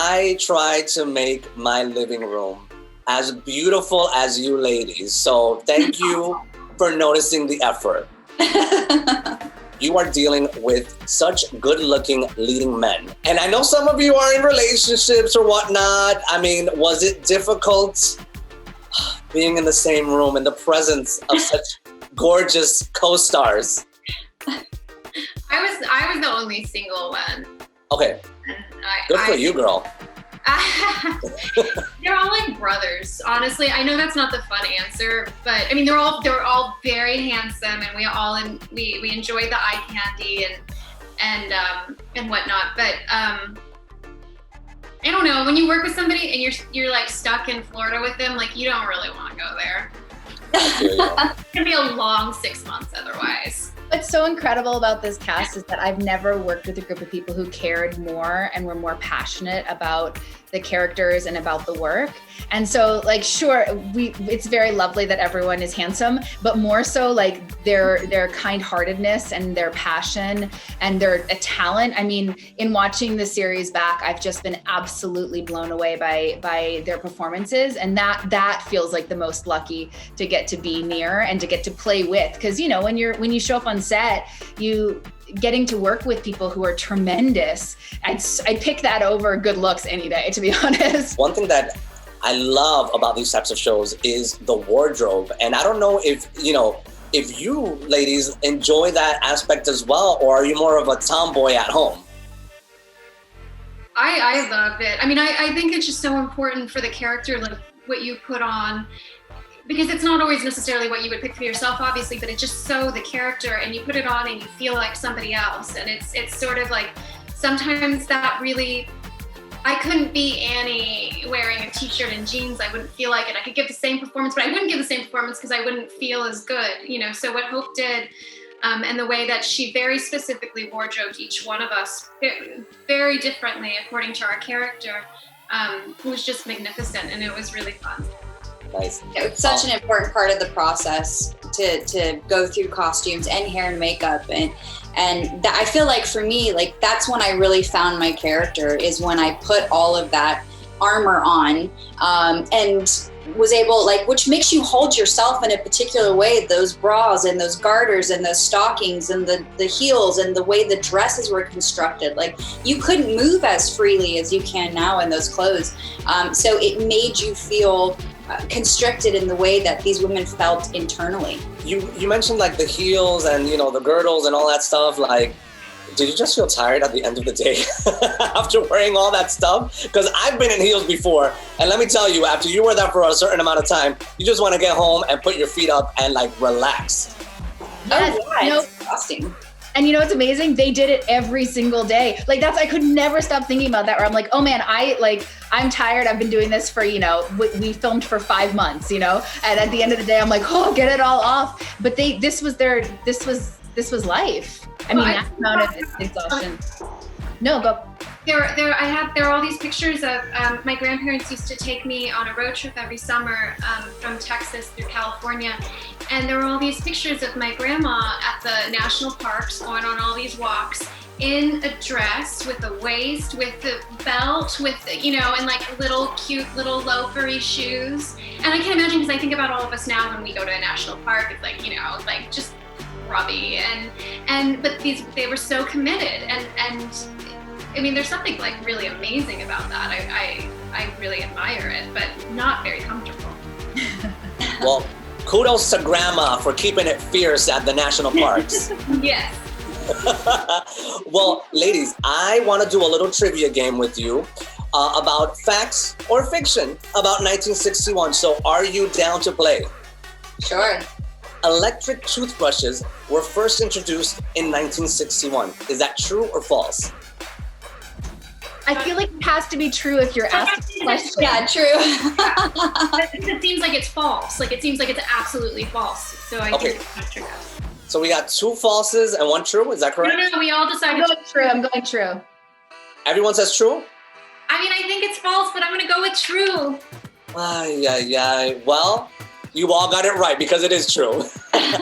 I tried to make my living room as beautiful as you ladies. So thank you for noticing the effort. You are dealing with such good-looking leading men. And I know some of you are in relationships or whatnot. I mean, was it difficult being in the same room in the presence of such gorgeous co-stars? I was the only single one. Okay, good for you, girl. They're all like brothers, honestly. I know that's not the fun answer, but I mean they're all very handsome, and we enjoy the eye candy and whatnot. But I don't know, when you work with somebody and you're like stuck in Florida with them, like you don't really want to go there. It's gonna be a long 6 months otherwise. What's so incredible about this cast is that I've never worked with a group of people who cared more and were more passionate about the characters and about the work. And so like, sure, it's very lovely that everyone is handsome, but more so like their kind-heartedness and their passion and their talent. I mean, in watching the series back, I've just been absolutely blown away by their performances. And that feels like the most lucky to get to be near and to get to play with. Because, you know, when you show up on set, getting to work with people who are tremendous, I'd pick that over good looks any day, to be honest. One thing that I love about these types of shows is the wardrobe. And I don't know if you ladies enjoy that aspect as well, or are you more of a tomboy at home? I love it. I mean, I think it's just so important for the character, like what you put on, because it's not always necessarily what you would pick for yourself, obviously, but it's just so the character, and you put it on and you feel like somebody else. And it's sort of like, sometimes that really, I couldn't be Annie wearing a t-shirt and jeans. I wouldn't feel like it. I could give the same performance, but I wouldn't give the same performance because I wouldn't feel as good, you know? So what Hope did, and the way that she very specifically wardrobed each one of us very differently according to our character, was just magnificent, and it was really fun. Nice. It's such an important part of the process to go through costumes and hair and makeup, and I feel like for me, like that's when I really found my character, is when I put all of that armor on, and was able, like, which makes you hold yourself in a particular way, those bras and those garters and those stockings and the heels and the way the dresses were constructed. Like, you couldn't move as freely as you can now in those clothes. So it made you feel constricted in the way that these women felt internally. You mentioned like the heels and the girdles and all that stuff. Like, did you just feel tired at the end of the day after wearing all that stuff? Because I've been in heels before, and let me tell you, after you wear that for a certain amount of time, you just want to get home and put your feet up and like relax. Yes, It's exhausting. And you know what's amazing? They did it every single day. Like I could never stop thinking about that, where I'm like, oh man, I'm tired. I've been doing this for, we filmed for 5 months, and at the end of the day, I'm like, oh, get it all off. But this was life. I mean, that amount of exhaustion. No, go. There are all these pictures of, my grandparents used to take me on a road trip every summer from Texas through California. And there were all these pictures of my grandma at the national parks going on all these walks in a dress with a waist, with the belt, with, and like little cute little loafery shoes. And I can't imagine, because I think about all of us now when we go to a national park, it's like, like just grubby but they were so committed, and I mean, there's something like really amazing about that. I really admire it, but not very comfortable. Well, kudos to Grandma for keeping it fierce at the national parks. Yes. Well, ladies, I want to do a little trivia game with you about facts or fiction about 1961. So are you down to play? Sure. Electric toothbrushes were first introduced in 1961. Is that true or false? I feel like it has to be true if you're asking a question. Yeah, true. It seems like it's false. Like, it seems like it's absolutely false. So I think it's not true. So we got 2 falses and 1 true. Is that correct? No, we all decided. I'm going true. Everyone says true? I mean, I think it's false, but I'm going to go with true. Well, you all got it right, because it is true.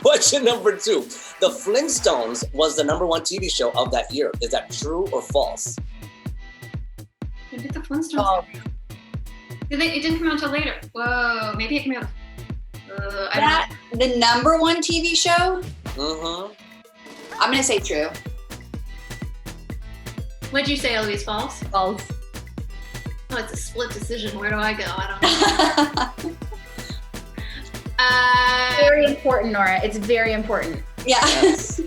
Question number 2. The Flintstones was the #1 TV show of that year. Is that true or false? When did the Flintstones. Oh. It didn't come out until later. Whoa, maybe it came out. I don't know. The number one TV show? Mm-hmm. I'm gonna say true. What'd you say, Eloise? False? False. Oh, it's a split decision. Where do I go? I don't know. Very important, Nora. It's very important. Yeah. Yes.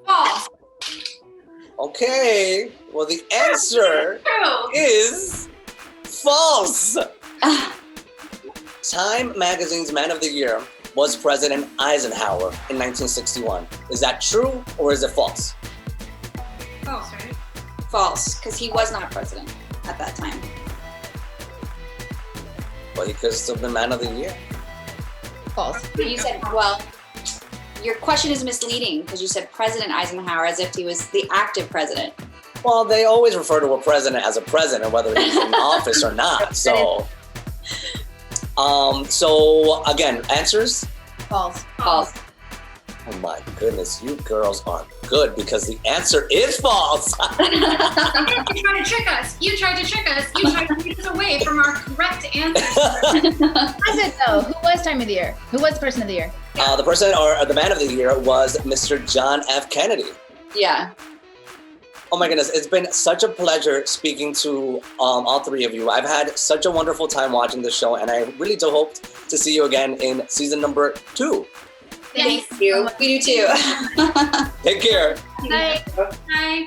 False. Okay. Well, the answer True. is false. Time Magazine's Man of the Year was President Eisenhower in 1961. Is that true or is it false? False, right? False, because he was not president at that time. Well, he could still been Man of the Year. False. You said, well, your question is misleading because you said President Eisenhower as if he was the active president. Well, they always refer to a president as a president, whether he's in office or not. So, so again, answers? False. False. Oh my goodness, you girls are good because the answer is false. You tried to trick us. You tried to trick us. You tried to lead us away from our correct answer. Was it though? Who was Time of the Year? Who was Person of the Year? The person or the Man of the Year was Mr. John F. Kennedy. Yeah. Oh my goodness, it's been such a pleasure speaking to all three of you. I've had such a wonderful time watching the show, and I really do hope to see you again in season number 2. Thank you. We do too. Take care. Bye. Bye.